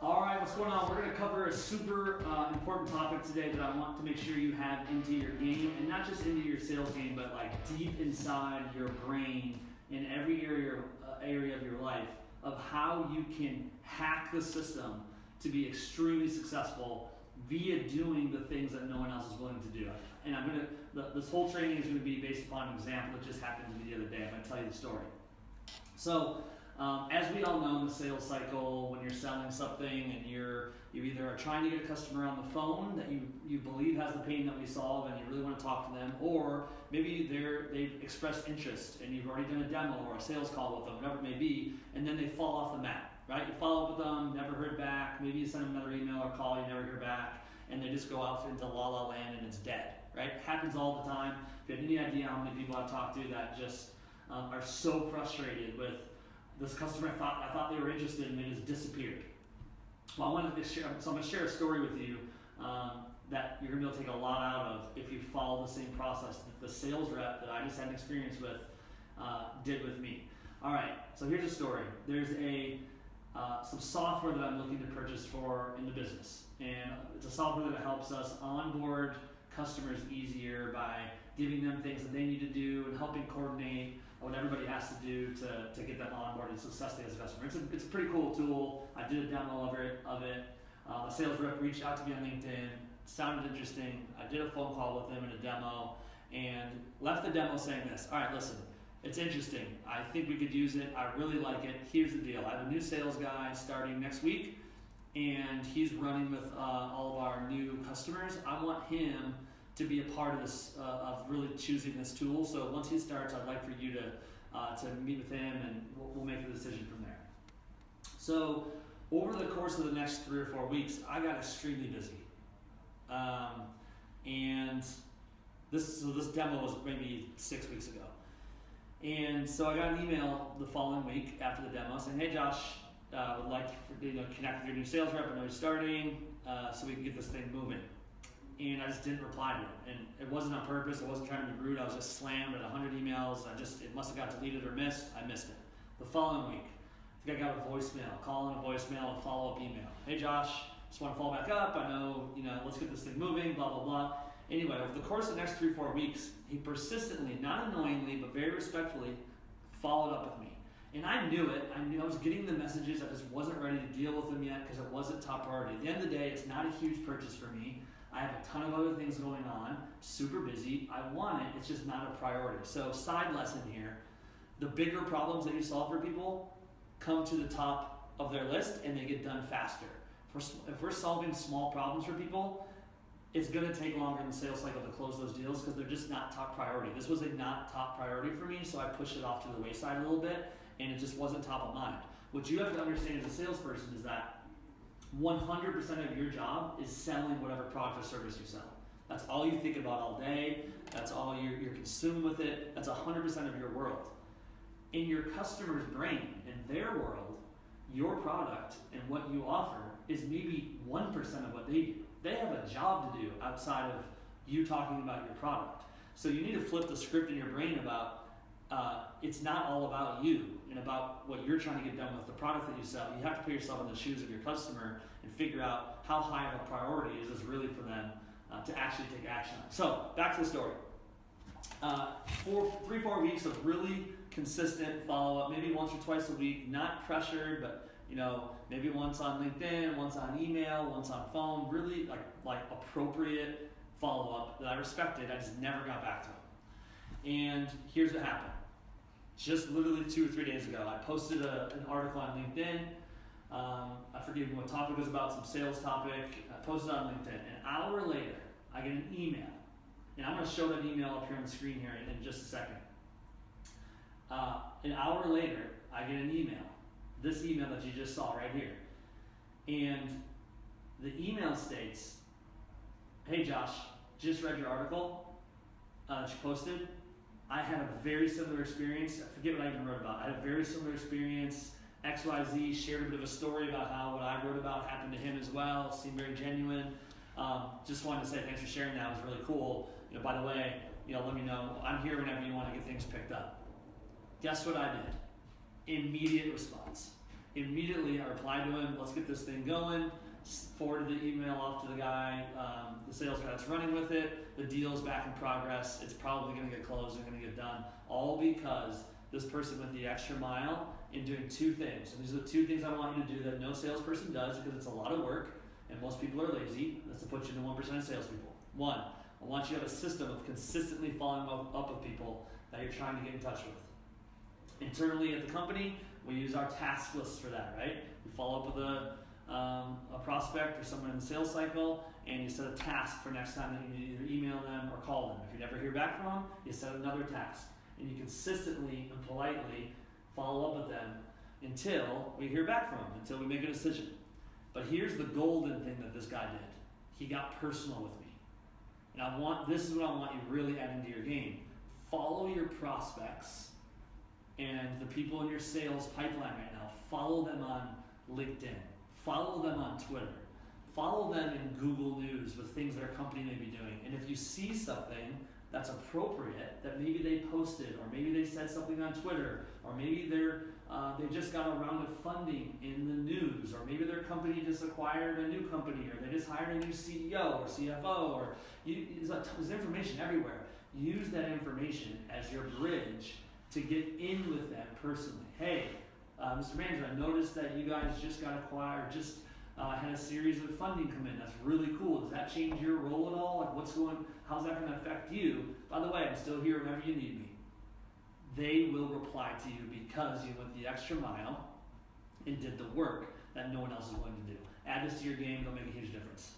All right, what's going on? We're going to cover a super important topic today that I want to make sure you have into your game, and not just into your sales game, but like deep inside your brain in every area of your life of how you can hack the system to be extremely successful via doing the things that no one else is willing to do. And this whole training is going to be based upon an example that just happened to me the other day. I'm going to tell you the story. So, as we all know in the sales cycle, when you're selling something and you either are trying to get a customer on the phone that you believe has the pain that we solve and you really want to talk to them, or maybe they've expressed interest and you've already done a demo or a sales call with them, whatever it may be, and then they fall off the map, right? You follow up with them, never heard back, maybe you send them another email or call, you never hear back, and they just go out into la la land and it's dead, right? It happens all the time. If you have any idea how many people I've talked to that just are so frustrated with this customer, I thought they were interested and they just disappeared. Well, I wanted to share, so I'm going to share a story with you that you're going to be able to take a lot out of if you follow the same process that the sales rep that I just had an experience with did with me. All right, so here's a story. There's some software that I'm looking to purchase in the business, and it's a software that helps us onboard customers easier by giving them things that they need to do and helping coordinate what everybody has to do to get them onboarded successfully as a customer. It's a pretty cool tool. I did a demo of it. A sales rep reached out to me on LinkedIn, sounded interesting. I did a phone call with them in a demo and left the demo saying this: all right, listen, it's interesting. I think we could use it. I really like it. Here's the deal. I have a new sales guy starting next week, and he's running with all of our new customers. I want him to be a part of this, of really choosing this tool. So once he starts, I'd like for you to meet with him, and we'll make a decision from there. So over the course of the next 3 or 4 weeks, I got extremely busy. And this demo was maybe 6 weeks ago. And so I got an email the following week after the demo saying, hey Josh, would like to connect with your new sales rep. I know you're starting, so we can get this thing moving. And I just didn't reply to it. And it wasn't on purpose. I wasn't trying to be rude. I was just slammed at 100 emails. It must have got deleted or missed. I missed it. The following week, I think I got a voicemail, calling a voicemail, a follow-up email. Hey Josh, just want to follow back up. I know, let's get this thing moving, blah, blah, blah. Anyway, over the course of the next 3 or 4 weeks, he persistently, not annoyingly, but very respectfully, followed up with me. And I knew it. I knew I was getting the messages. I just wasn't ready to deal with them yet because it wasn't top priority. At the end of the day, it's not a huge purchase for me. I have a ton of other things going on, super busy. I want it, it's just not a priority. So side lesson here, the bigger problems that you solve for people come to the top of their list and they get done faster. If we're solving small problems for people, it's gonna take longer in the sales cycle to close those deals because they're just not top priority. This was a not top priority for me, so I pushed it off to the wayside a little bit and it just wasn't top of mind. What you have to understand as a salesperson is that 100% of your job is selling whatever product or service you sell. That's all you think about all day. That's all you're consumed with it. That's 100% of your world. In your customer's brain, in their world, your product and what you offer is maybe 1% of what they do. They have a job to do outside of you talking about your product. So you need to flip the script in your brain about it's not all about you and about what you're trying to get done with the product that you sell. You have to put yourself in the shoes of your customer and figure out how high of a priority is this really for them to actually take action on. So back to the story. 3-4 weeks of really consistent follow-up, maybe once or twice a week, not pressured, but maybe once on LinkedIn, once on email, once on phone, really like appropriate follow-up that I respected. I just never got back to it. And here's what happened. Just literally 2 or 3 days ago, I posted an article on LinkedIn. I forget even what topic it was about, some sales topic. I posted it on LinkedIn. An hour later, I get an email. And I'm going to show that email up here on the screen here in just a second. An hour later, I get an email. This email that you just saw right here. And the email states, hey Josh, just read your article that you posted. I had a very similar experience. I forget what I even wrote about. I had a very similar experience. XYZ shared a bit of a story about how what I wrote about happened to him as well. It seemed very genuine. Just wanted to say thanks for sharing that. It was really cool. By the way, let me know. I'm here whenever you want to get things picked up. Guess what I did? Immediate response. Immediately, I replied to him, let's get this thing going. Forwarded the email off to the guy, the sales guy that's running with it. The deal's back in progress. It's probably going to get closed and going to get done. All because this person went the extra mile in doing two things. And these are the two things I want you to do that no salesperson does because it's a lot of work and most people are lazy. That's to put you in the 1% of salespeople. One, I want you to have a system of consistently following up with people that you're trying to get in touch with. Internally at the company, we use our task lists for that, right? We follow up with a prospect or someone in the sales cycle, and you set a task for next time that you need to either email them or call them. If you never hear back from them, you set another task. And you consistently and politely follow up with them until we hear back from them, until we make a decision. But here's the golden thing that this guy did. He got personal with me. And this is what I want you to really add into your game. Follow your prospects and the people in your sales pipeline right now. Follow them on LinkedIn. Follow them on Twitter. Follow them in Google News with things their company may be doing. And if you see something that's appropriate, that maybe they posted, or maybe they said something on Twitter, or maybe they just got a round of funding in the news, or maybe their company just acquired a new company, or they just hired a new CEO or CFO, or there's information everywhere. Use that information as your bridge to get in with them personally. Hey, Mr. Manager, I noticed that you guys just got acquired, had a series of funding come in. That's really cool. Does that change your role at all? Like how's that going to affect you? By the way, I'm still here whenever you need me. They will reply to you because you went the extra mile and did the work that no one else is willing to do. Add this to your game, it'll make a huge difference.